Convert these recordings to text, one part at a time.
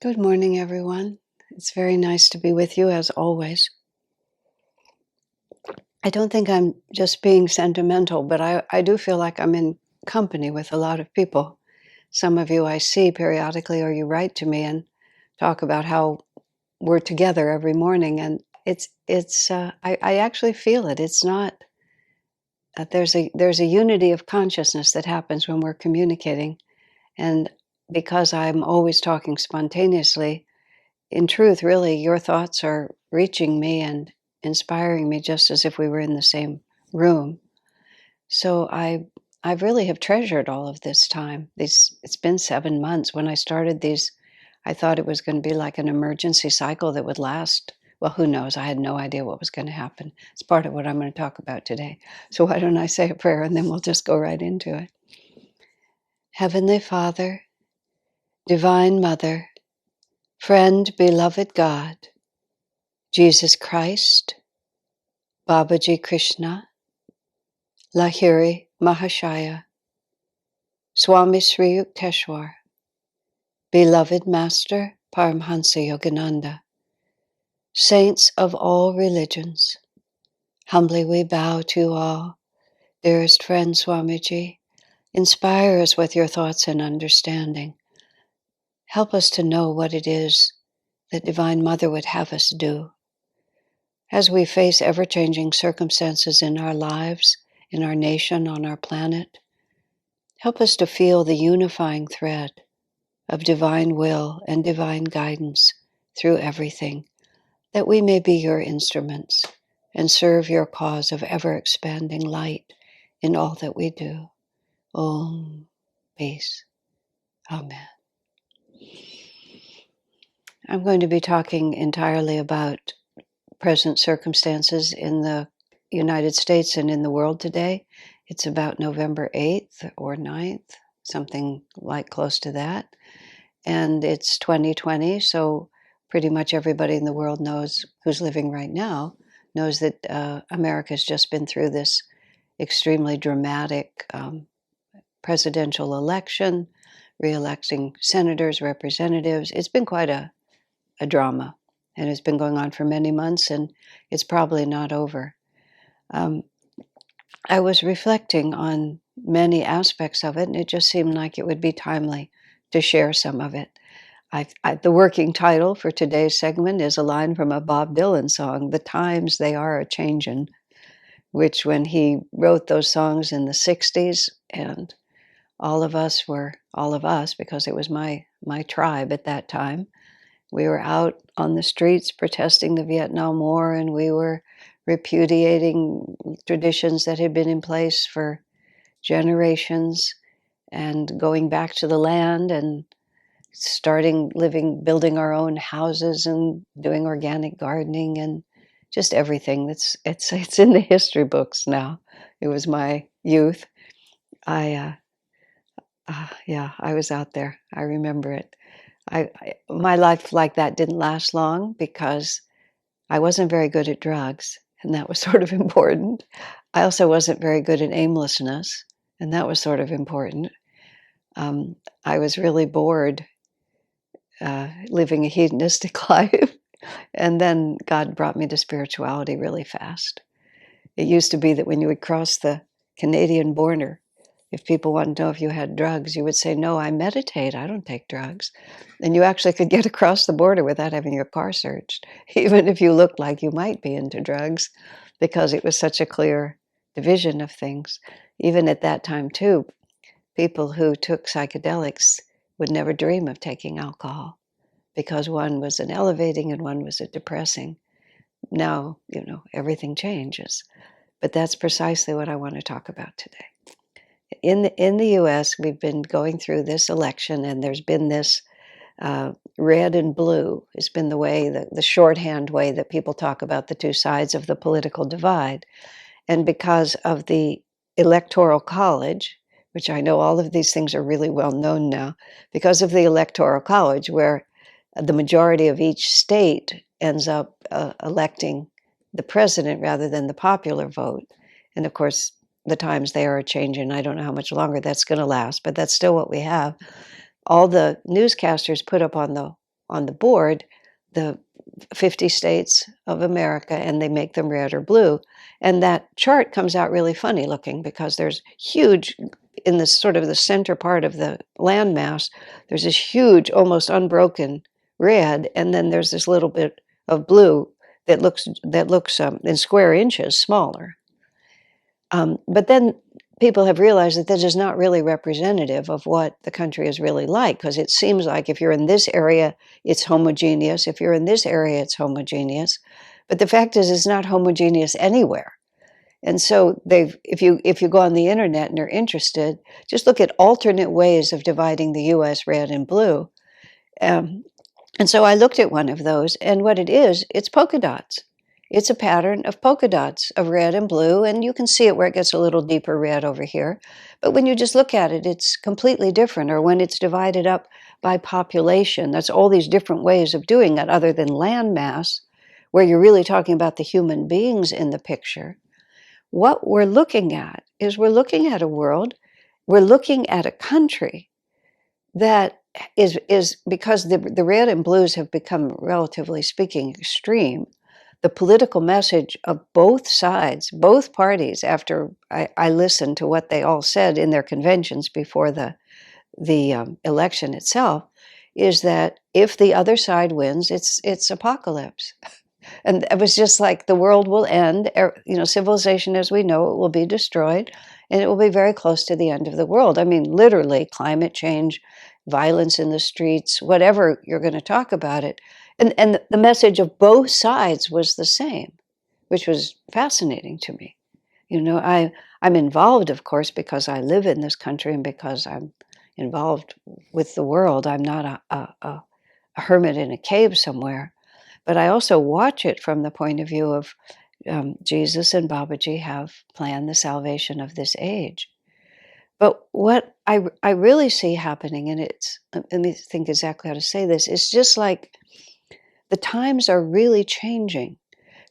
Good morning, everyone. It's very nice to be with you as always. I don't think I'm just being sentimental, but I do feel like I'm in company with a lot of people. Some of you I see periodically, or you write to me and talk about how we're together every morning, and I actually feel it. It's not there's a unity of consciousness that happens when we're communicating, and because I'm always talking spontaneously, in truth, really, your thoughts are reaching me and inspiring me just as if we were in the same room. So I really have treasured all of this time. It's been 7 months. When I started these, I thought it was going to be like an emergency cycle that would last. Well, who knows? I had no idea what was going to happen. It's part of what I'm going to talk about today. So why don't I say a prayer and then we'll just go right into it. Heavenly Father, Divine Mother, Friend, Beloved God, Jesus Christ, Babaji Krishna, Lahiri Mahashaya, Swami Sri Yukteswar, Beloved Master Paramhansa Yogananda, Saints of all religions, humbly we bow to all. Dearest friend Swamiji, inspire us with your thoughts and understanding. Help us to know what it is that Divine Mother would have us do. As we face ever-changing circumstances in our lives, in our nation, on our planet, help us to feel the unifying thread of divine will and divine guidance through everything, that we may be your instruments and serve your cause of ever-expanding light in all that we do. Om. Peace. Amen. I'm going to be talking entirely about present circumstances in the United States and in the world today. It's about November 8th or 9th, something like close to that. And it's 2020, so pretty much everybody in the world knows, who's living right now, knows that America's just been through this extremely dramatic presidential election, re-electing senators, representatives. It's been quite a drama, and it's been going on for many months, and it's probably not over. I was reflecting on many aspects of it, and it just seemed like it would be timely to share some of it. The working title for today's segment is a line from a Bob Dylan song, "The Times They Are a-Changin'," which when he wrote those songs in the 60s, and all of us, because it was my tribe at that time, we were out on the streets protesting the Vietnam War, and we were repudiating traditions that had been in place for generations and going back to the land and building our own houses and doing organic gardening and just everything. It's in the history books now. It was my youth. I was out there. I remember it. My life like that didn't last long because I wasn't very good at drugs, and that was sort of important. I also wasn't very good at aimlessness, and that was sort of important. I was really bored living a hedonistic life, and then God brought me to spirituality really fast. It used to be that when you would cross the Canadian border, if people wanted to know if you had drugs, you would say, "No, I meditate. I don't take drugs." And you actually could get across the border without having your car searched, even if you looked like you might be into drugs, because it was such a clear division of things. Even at that time, too, people who took psychedelics would never dream of taking alcohol because one was an elevating and one was a depressing. Now, everything changes. But that's precisely what I want to talk about today. In the US, we've been going through this election, and there's been this red and blue has been the way, the shorthand way that people talk about the two sides of the political divide. And because of the Electoral College, which I know all of these things are really well known now, because of the Electoral College, where the majority of each state ends up electing the president rather than the popular vote. And of course, the times they are a-changin'. I don't know how much longer that's going to last, but that's still what we have. All the newscasters put up on the on the board the 50 states of America, and they make them red or blue. And that chart comes out really funny looking because there's huge, in the sort of the center part of the landmass, there's this huge, almost unbroken red, and then there's this little bit of blue that looks in square inches smaller. But then people have realized that this is not really representative of what the country is really like, because it seems like if you're in this area, it's homogeneous. If you're in this area, it's homogeneous. But the fact is, it's not homogeneous anywhere. And so if you go on the internet and you're interested, just look at alternate ways of dividing the U.S. red and blue. And so I looked at one of those, and what it is, it's polka dots. It's a pattern of polka dots of red and blue, and you can see it where it gets a little deeper red over here. But when you just look at it, it's completely different. Or when it's divided up by population, that's all these different ways of doing it other than landmass, where you're really talking about the human beings in the picture. What we're looking at is we're looking at a world, we're looking at a country that is because the red and blues have become, relatively speaking, extreme. The political message of both sides, both parties, after I listened to what they all said in their conventions before the election itself, is that if the other side wins, it's apocalypse. And it was just like the world will end, civilization as we know it will be destroyed, and it will be very close to the end of the world. I mean, literally, climate change, violence in the streets, whatever you're going to talk about it. And the message of both sides was the same, which was fascinating to me. I'm involved, of course, because I live in this country and because I'm involved with the world. I'm not a hermit in a cave somewhere. But I also watch it from the point of view of Jesus and Babaji have planned the salvation of this age. But what I really see happening, and let me think exactly how to say this, it's just like the times are really changing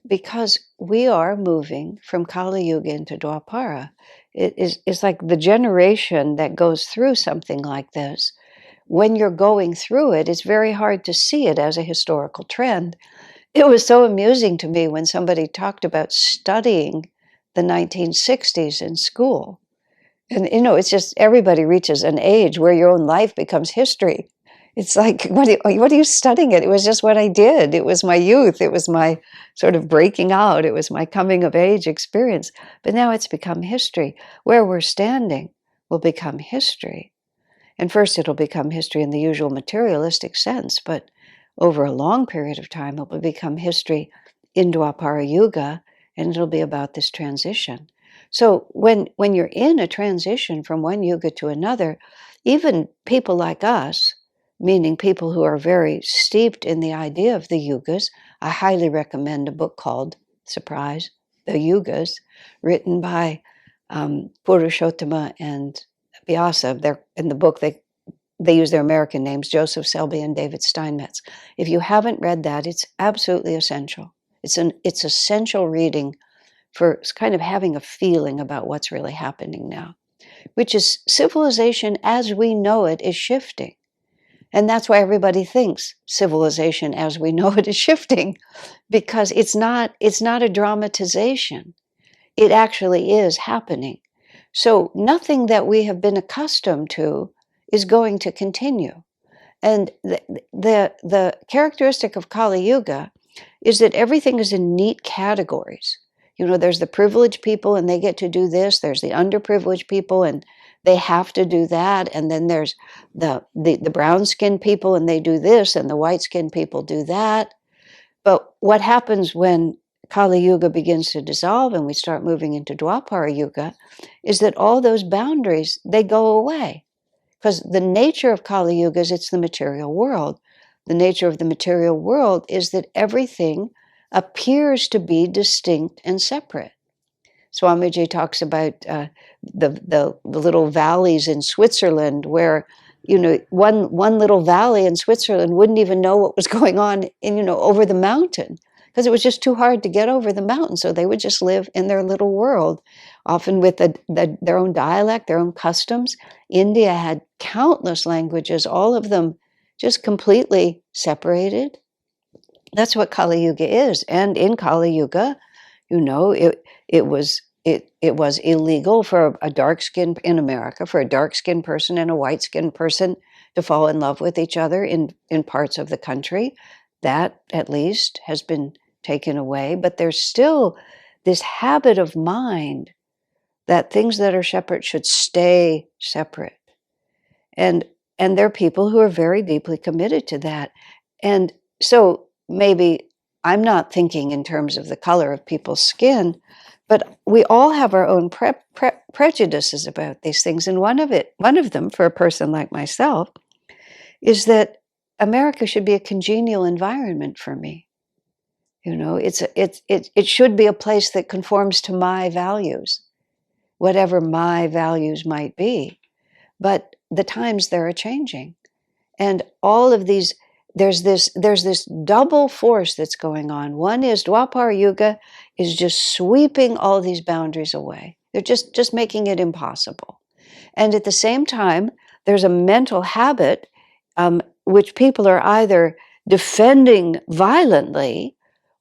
because we are moving from Kali Yuga into Dwapara. It's like the generation that goes through something like this, when you're going through it, it's very hard to see it as a historical trend. It was so amusing to me when somebody talked about studying the 1960s in school. And, it's just everybody reaches an age where your own life becomes history. It's like, what are you studying it? It was just what I did. It was my youth. It was my sort of breaking out. It was my coming of age experience. But now it's become history. Where we're standing will become history. And first it'll become history in the usual materialistic sense, but over a long period of time, it will become history in Dwapara Yuga, and it'll be about this transition. So when you're in a transition from one yuga to another, even people like us, meaning people who are very steeped in the idea of the yugas, I highly recommend a book called, surprise, The Yugas, written by Purushottama and Vyasa. They're in the book. They use their American names, Joseph Selby and David Steinmetz. If you haven't read that, it's absolutely essential. It's essential reading for kind of having a feeling about what's really happening now, which is civilization as we know it is shifting. And that's why everybody thinks civilization as we know it is shifting, because it's not a dramatization. It actually is happening. So nothing that we have been accustomed to is going to continue. And the characteristic of Kali Yuga is that everything is in neat categories. There's the privileged people and they get to do this. There's the underprivileged people and they have to do that. And then there's the brown-skinned people and they do this, and the white-skinned people do that. But what happens when Kali Yuga begins to dissolve and we start moving into Dwapara Yuga is that all those boundaries, they go away. Because the nature of Kali Yuga is it's the material world. The nature of the material world is that everything appears to be distinct and separate. Swamiji talks about the little valleys in Switzerland where, one little valley in Switzerland wouldn't even know what was going on over the mountain, because it was just too hard to get over the mountain. So they would just live in their little world, often with their own dialect, their own customs. India had countless languages, all of them just completely separated. That's what Kali Yuga is. And in Kali Yuga, it was illegal for a dark skinned in America for a dark skinned person and a white skinned person to fall in love with each other in parts of the country. That at least has been taken away, but there's still this habit of mind that things that are separate should stay separate. And there are people who are very deeply committed to that. And so maybe I'm not thinking in terms of the color of people's skin, but we all have our own prejudices about these things. And one of them, for a person like myself, is that America should be a congenial environment for me. It should be a place that conforms to my values, whatever my values might be. But the times they're changing, and all of these, there's this double force that's going on. One is Dwapara Yuga is just sweeping all these boundaries away. They're just making it impossible. And at the same time, there's a mental habit which people are either defending violently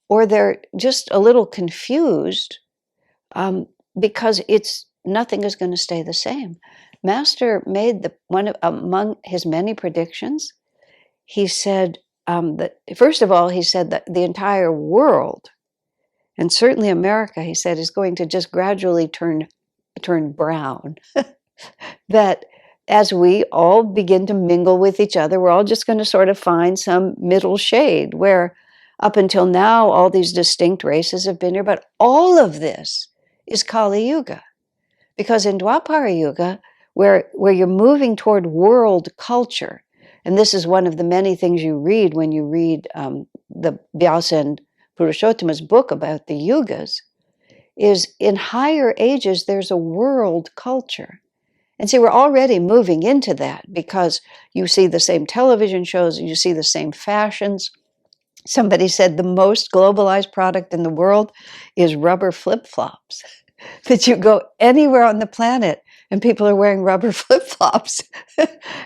or they're just a little confused because nothing is going to stay the same. Master made among his many predictions. He said that first of all, he said that the entire world, and certainly America, he said, is going to just gradually turn brown. That as we all begin to mingle with each other, we're all just going to sort of find some middle shade where up until now, all these distinct races have been here, but all of this is Kali Yuga. Because in Dwapara Yuga, where you're moving toward world culture, and this is one of the many things you read when you read the Vyasa and Purushottama's book about the yugas, is in higher ages, there's a world culture. And see, we're already moving into that because you see the same television shows, you see the same fashions. Somebody said the most globalized product in the world is rubber flip-flops. That you go anywhere on the planet and people are wearing rubber flip-flops.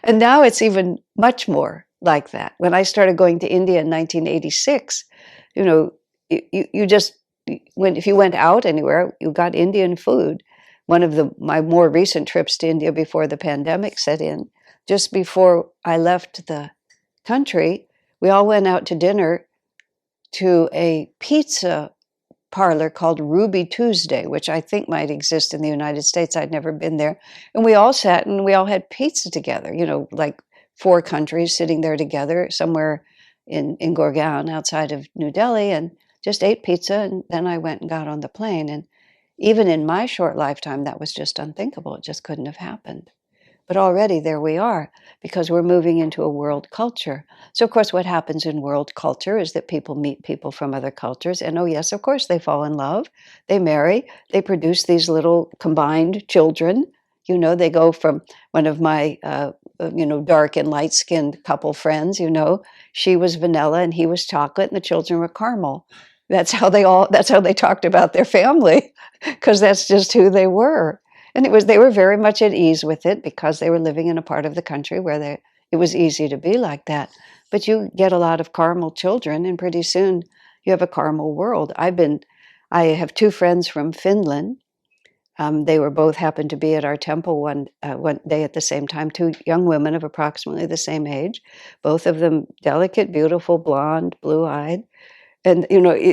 And now it's even much more like that. When I started going to India in 1986, if you went out anywhere, you got Indian food. One of my more recent trips to India before the pandemic set in, just before I left the country, we all went out to dinner to a pizza parlor called Ruby Tuesday, which I think might exist in the United States. I'd never been there. And we all sat and we all had pizza together, like 4 countries sitting there together somewhere in Gurgaon outside of New Delhi, and just ate pizza. And then I went and got on the plane. And even in my short lifetime, that was just unthinkable. It just couldn't have happened. But already there we are, because we're moving into a world culture. So, of course, what happens in world culture is that people meet people from other cultures. And, oh, yes, of course, they fall in love. They marry. They produce these little combined children. They go from one of my, dark and light-skinned couple friends, she was vanilla and he was chocolate and the children were caramel. That's how they talked about their family, because that's just who they were. And they were very much at ease with it because they were living in a part of the country where it was easy to be like that. But you get a lot of caramel children, and pretty soon you have a caramel world. I have 2 friends from Finland. They were both happened to be at our temple one day at the same time. 2 young women of approximately the same age, both of them delicate, beautiful, blonde, blue-eyed. And,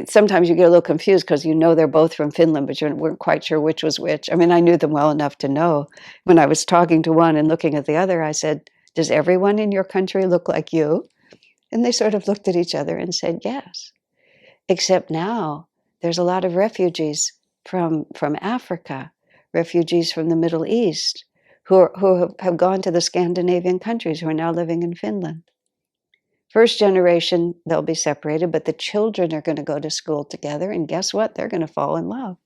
sometimes you get a little confused because they're both from Finland, but you weren't quite sure which was which. I mean, I knew them well enough to know. When I was talking to one and looking at the other, I said, "Does everyone in your country look like you?" And they sort of looked at each other and said, "Yes." Except now there's a lot of refugees from Africa, refugees from the Middle East, who have gone to the Scandinavian countries, who are now living in Finland. First generation, they'll be separated, but the children are going to go to school together, and guess what? They're going to fall in love.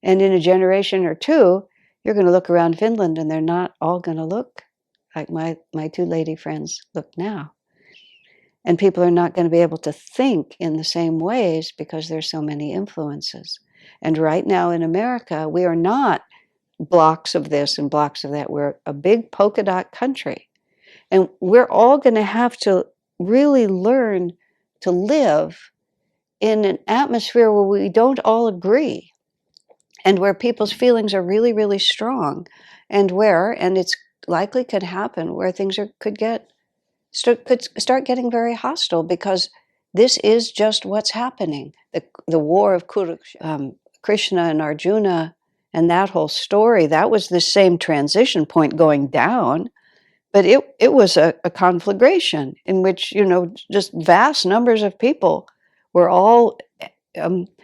And in a generation or 2, you're going to look around Finland, and they're not all going to look like my 2 lady friends look now. And people are not going to be able to think in the same ways because there's so many influences. And right now in America, we are not blocks of this and blocks of that. We're a big polka dot country. And we're all going to have to really learn to live in an atmosphere where we don't all agree and where people's feelings are really, really strong, and it's likely could happen, where things could start getting very hostile, because this is just what's happening. The war of Krishna and Arjuna and that whole story, that was the same transition point going down, but it was a conflagration in which, just vast numbers of people were all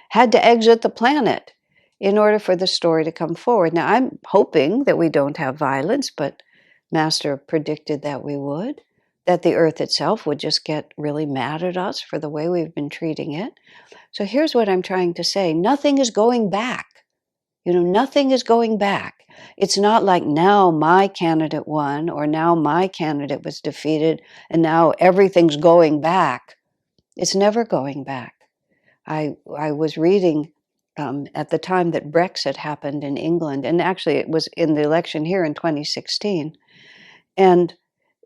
had to exit the planet in order for the story to come forward. Now, I'm hoping that we don't have violence, but Master predicted that we would, that the earth itself would just get really mad at us for the way we've been treating it. So here's what I'm trying to say. Nothing is going back. Nothing is going back. It's not like now my candidate won, or now my candidate was defeated, and now everything's going back. It's never going back. I was reading at the time that Brexit happened in England, and actually it was in the election here in 2016, and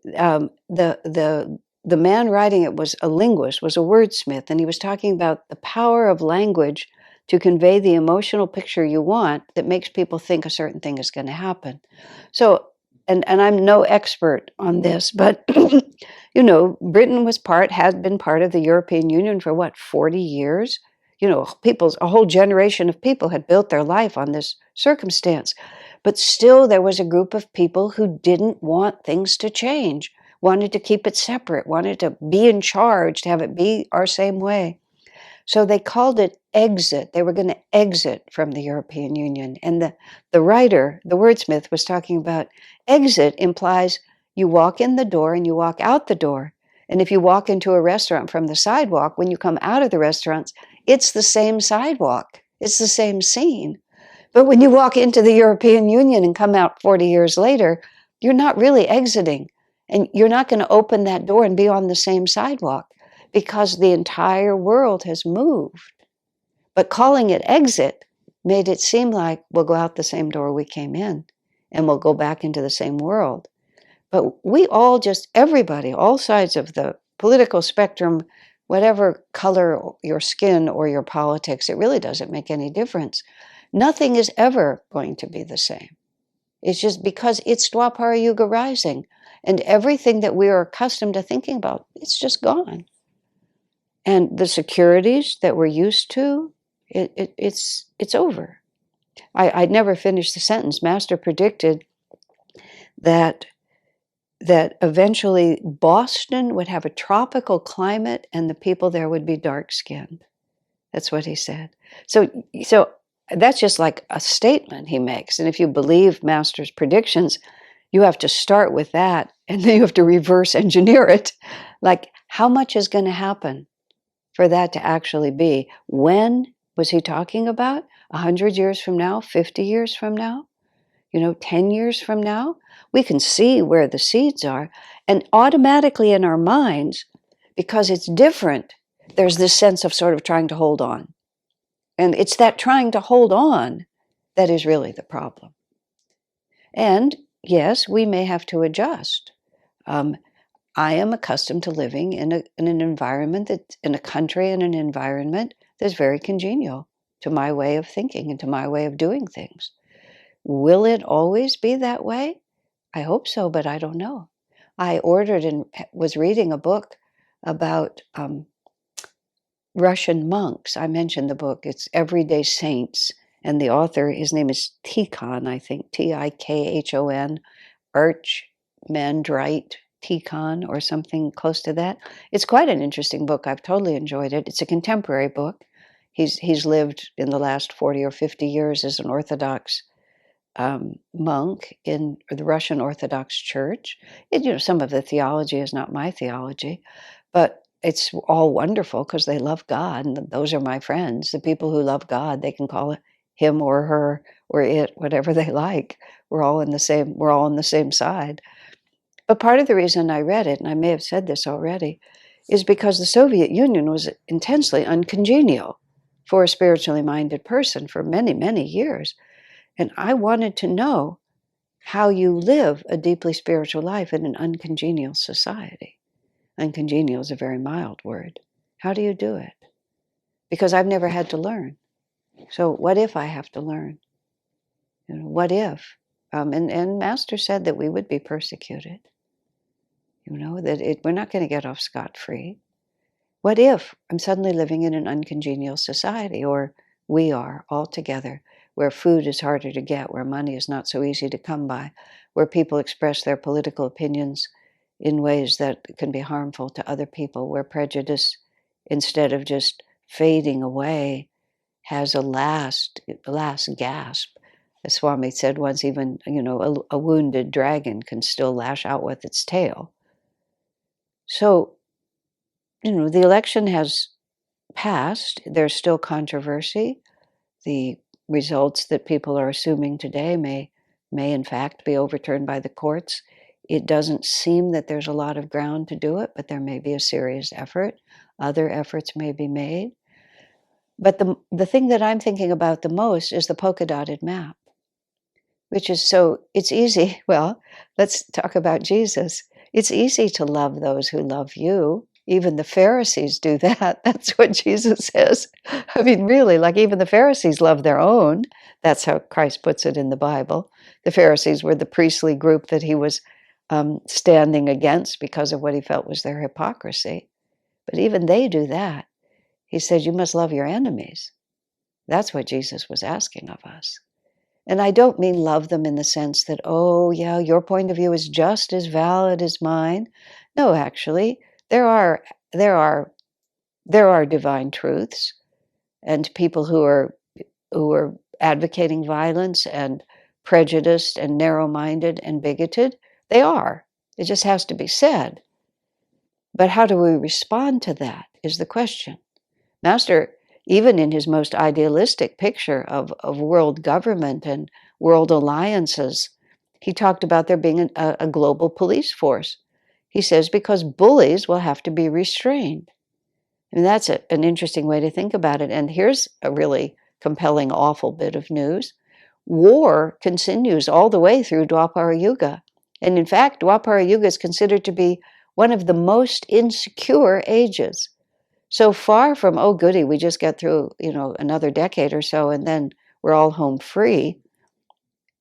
the man writing it was a linguist, was a wordsmith, and he was talking about the power of language to convey the emotional picture you want that makes people think a certain thing is going to happen. So, and I'm no expert on this, but Britain had been part of the European Union for what, 40 years? A whole generation of people had built their life on this circumstance. But still, there was a group of people who didn't want things to change, wanted to keep it separate, wanted to be in charge, to have it be our same way. So they called it exit. They were going to exit from the European Union. And the writer, the wordsmith, was talking about exit implies you walk in the door and you walk out the door. And if you walk into a restaurant from the sidewalk, when you come out of the restaurants, it's the same sidewalk. It's the same scene. But when you walk into the European Union and come out 40 years later, you're not really exiting. And you're not going to open that door and be on the same sidewalk, because the entire world has moved. But calling it exit made it seem like we'll go out the same door we came in, and we'll go back into the same world. But we all everybody, all sides of the political spectrum, whatever color your skin or your politics, it really doesn't make any difference. Nothing is ever going to be the same. It's just because it's Dwapara Yuga rising, and everything that we are accustomed to thinking about, it's just gone. And the securities that we're used to, it's over. I'd never finished the sentence. Master predicted that eventually Boston would have a tropical climate and the people there would be dark-skinned. That's what he said. So that's just like a statement he makes. And if you believe Master's predictions, you have to start with that, and then you have to reverse engineer it. Like, how much is going to happen for that to actually be? When was he talking about? 100 years from now, 50 years from now, 10 years from now? We can see where the seeds are, and automatically in our minds, because it's different, there's this sense of sort of trying to hold on. And it's that trying to hold on that is really the problem. And yes, we may have to adjust. I am accustomed to living in an environment in a country and an environment that's very congenial to my way of thinking and to my way of doing things. Will it always be that way? I hope so, but I don't know. I ordered and was reading a book about Russian monks. I mentioned the book. It's Everyday Saints, and the author, his name is Tikhon, I think, Tikhon, Archimandrite Tikhon, or something close to that. It's quite an interesting book. I've totally enjoyed it. It's a contemporary book. He's lived in the last 40 or 50 years as an Orthodox monk in the Russian Orthodox Church. Some of the theology is not my theology, but it's all wonderful because they love God, and those are my friends. The people who love God, they can call it him or her or it, whatever they like. We're all on the same side. But part of the reason I read it, and I may have said this already, is because the Soviet Union was intensely uncongenial for a spiritually minded person for many, many years. And I wanted to know, how you live a deeply spiritual life in an uncongenial society. Uncongenial is a very mild word. How do you do it? Because I've never had to learn. So what if I have to learn? What if? And Master said that we would be persecuted. That we're not going to get off scot-free. What if I'm suddenly living in an uncongenial society, or we are all together, where food is harder to get, where money is not so easy to come by, where people express their political opinions in ways that can be harmful to other people, where prejudice, instead of just fading away, has a last gasp. As Swami said once, even a wounded dragon can still lash out with its tail. So, the election has passed. There's still controversy. The results that people are assuming today may in fact be overturned by the courts. It doesn't seem that there's a lot of ground to do it, but there may be a serious effort. Other efforts may be made. But the thing that I'm thinking about the most is the polka dotted map, which is it's easy. Well, let's talk about Jesus. It's easy to love those who love you. Even the Pharisees do that. That's what Jesus says. I mean, really, like even the Pharisees love their own. That's how Christ puts it in the Bible. The Pharisees were the priestly group that he was standing against because of what he felt was their hypocrisy. But even they do that. He said, you must love your enemies. That's what Jesus was asking of us. And I don't mean love them in the sense that, oh, yeah, your point of view is just as valid as mine. No, actually, there are divine truths, and people who are advocating violence and prejudiced and narrow-minded and bigoted, they are. It just has to be said. But how do we respond to that is the question. Master, even in his most idealistic picture of world government and world alliances, he talked about there being a global police force. He says because bullies will have to be restrained. And that's an interesting way to think about it. And here's a really compelling, awful bit of news. War continues all the way through Dwapara Yuga. And in fact, Dwapara Yuga is considered to be one of the most insecure ages. So far from, oh, goody, we just get through, another decade or so, and then we're all home free.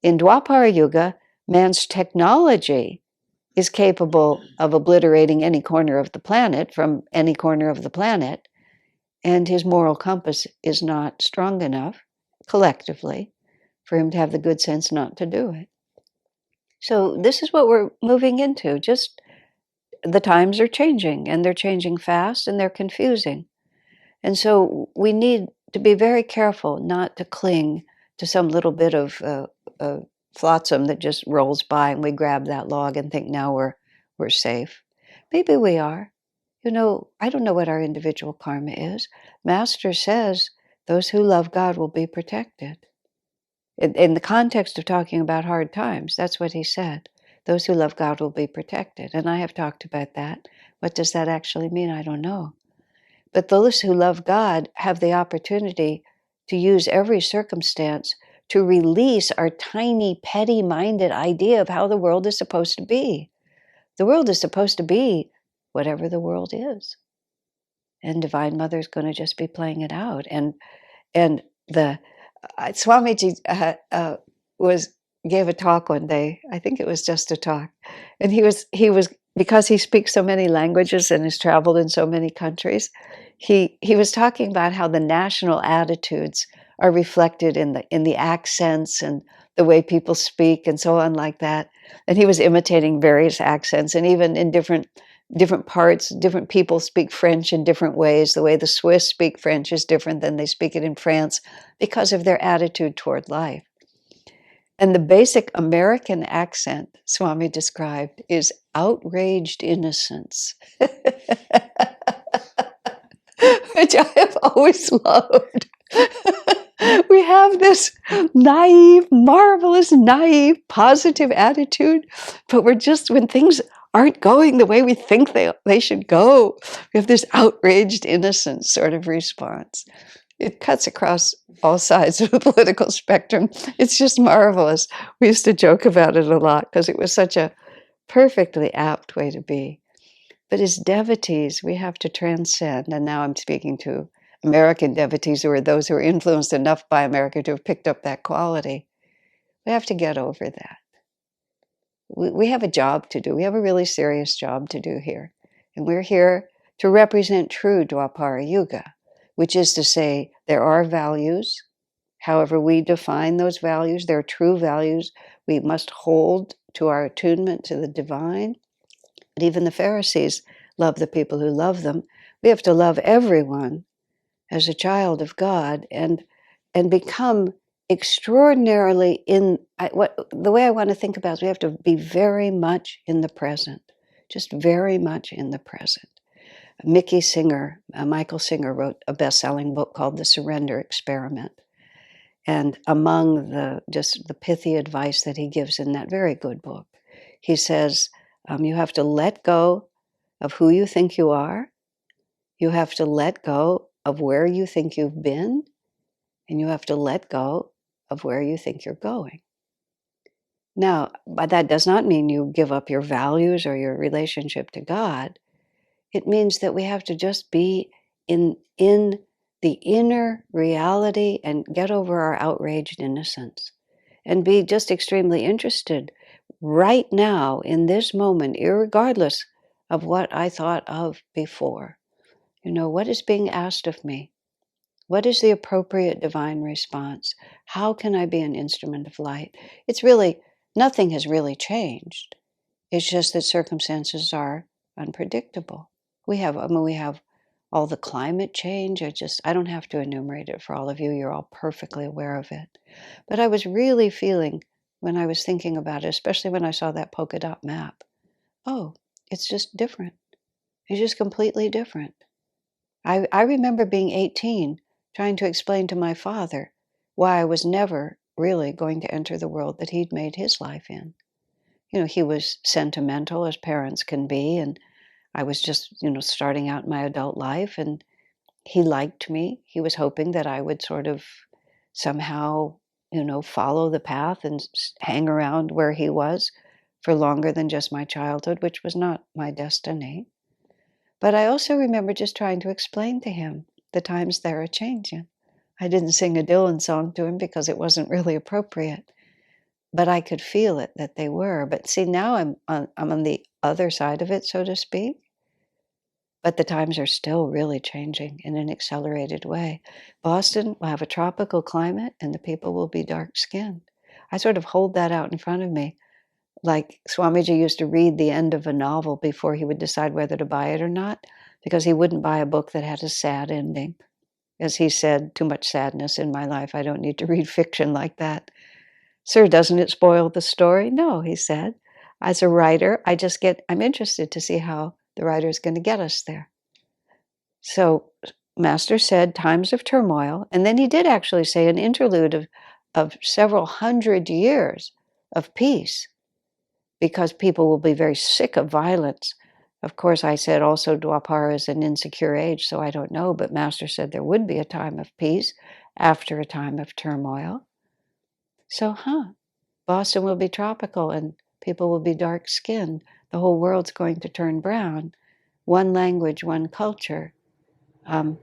In Dwapara Yuga, man's technology is capable of obliterating any corner of the planet from any corner of the planet, and his moral compass is not strong enough, collectively, for him to have the good sense not to do it. So this is what we're moving into. Just the times are changing, and they're changing fast, and they're confusing. And so we need to be very careful not to cling to some little bit of flotsam that just rolls by, and we grab that log and think now we're safe. Maybe we are. I don't know what our individual karma is. Master says those who love God will be protected. In the context of talking about hard times, that's what he said. Those who love God will be protected. And I have talked about that. What does that actually mean? I don't know. But those who love God have the opportunity to use every circumstance to release our tiny, petty-minded idea of how the world is supposed to be. The world is supposed to be whatever the world is. And Divine Mother is going to just be playing it out. And the Swamiji gave a talk one day. I think it was just a talk. And he was because he speaks so many languages and has traveled in so many countries, he was talking about how the national attitudes are reflected in the accents and the way people speak and so on like that. And he was imitating various accents, and even in different parts, different people speak French in different ways. The way the Swiss speak French is different than they speak it in France because of their attitude toward life. And the basic American accent, Swami described, is outraged innocence, which I have always loved. We have this naive, marvelous, naive, positive attitude, but we're just, when things aren't going the way we think they should go, we have this outraged innocence sort of response. It cuts across all sides of the political spectrum. It's just marvelous. We used to joke about it a lot because it was such a perfectly apt way to be. But as devotees, we have to transcend, and now I'm speaking to American devotees who are those who are influenced enough by America to have picked up that quality. We have to get over that. We have a job to do. We have a really serious job to do here. And we're here to represent true Dwapara Yuga, which is to say there are values. However we define those values, they're true values. We must hold to our attunement to the divine. But even the Pharisees love the people who love them. We have to love everyone as a child of God and become extraordinarily the way I want to think about it is we have to be very much in the present, just very much in the present. Michael Singer wrote a best-selling book called The Surrender Experiment. And among the pithy advice that he gives in that very good book, he says, you have to let go of who you think you are. You have to let go of where you think you've been. And you have to let go of where you think you're going. Now, but that does not mean you give up your values or your relationship to God. It means that we have to just be in the inner reality and get over our outraged innocence and be just extremely interested right now in this moment, irregardless of what I thought of before. What is being asked of me? What is the appropriate divine response? How can I be an instrument of light? It's really, nothing has really changed. It's just that circumstances are unpredictable. We have all the climate change. I don't have to enumerate it for all of you. You're all perfectly aware of it. But I was really feeling when I was thinking about it, especially when I saw that polka dot map, oh, it's just different. It's just completely different. I remember being 18, trying to explain to my father why I was never really going to enter the world that he'd made his life in. He was sentimental as parents can be, and I was just, starting out my adult life, and he liked me. He was hoping that I would sort of somehow, follow the path and hang around where he was for longer than just my childhood, which was not my destiny. But I also remember just trying to explain to him the times they're a-Changin. I didn't sing a Dylan song to him because it wasn't really appropriate, but I could feel it that they were. But see, now I'm on the other side of it, so to speak. But the times are still really changing in an accelerated way. Boston will have a tropical climate and the people will be dark-skinned. I sort of hold that out in front of me. Like Swamiji used to read the end of a novel before he would decide whether to buy it or not, because he wouldn't buy a book that had a sad ending. As he said, too much sadness in my life. I don't need to read fiction like that. Sir, doesn't it spoil the story? No, he said. As a writer, I'm interested to see how the writer is going to get us there. So Master said times of turmoil, and then he did actually say an interlude of several hundred years of peace, because people will be very sick of violence. Of course, I said also Dwapara is an insecure age, so I don't know, but Master said there would be a time of peace after a time of turmoil. So, Boston will be tropical and people will be dark-skinned. The whole world's going to turn brown. One language, one culture. I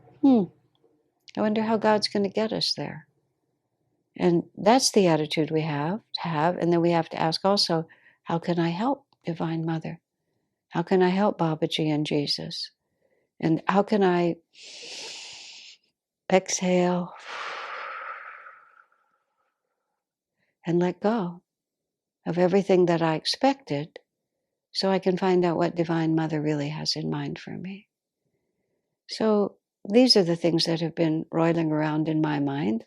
wonder how God's going to get us there. And that's the attitude we have to have. And then we have to ask also, how can I help Divine Mother? How can I help Babaji and Jesus? And how can I exhale and let go of everything that I expected so I can find out what Divine Mother really has in mind for me? So these are the things that have been roiling around in my mind.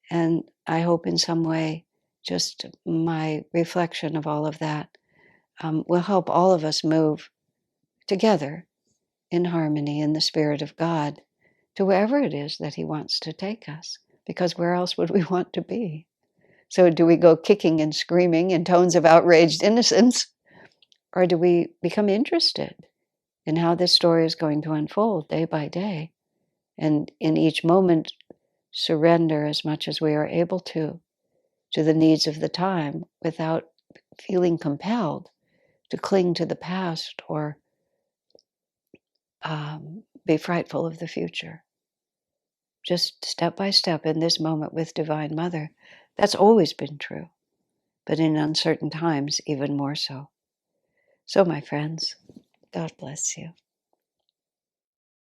And I hope in some way just my reflection of all of that will help all of us move together in harmony in the Spirit of God to wherever it is that He wants to take us. Because where else would we want to be? So do we go kicking and screaming in tones of outraged innocence? Or do we become interested in how this story is going to unfold day by day? And in each moment, surrender as much as we are able to the needs of the time without feeling compelled to cling to the past or be frightful of the future. Just step by step in this moment with Divine Mother. That's always been true, but in uncertain times, even more so. So, my friends, God bless you.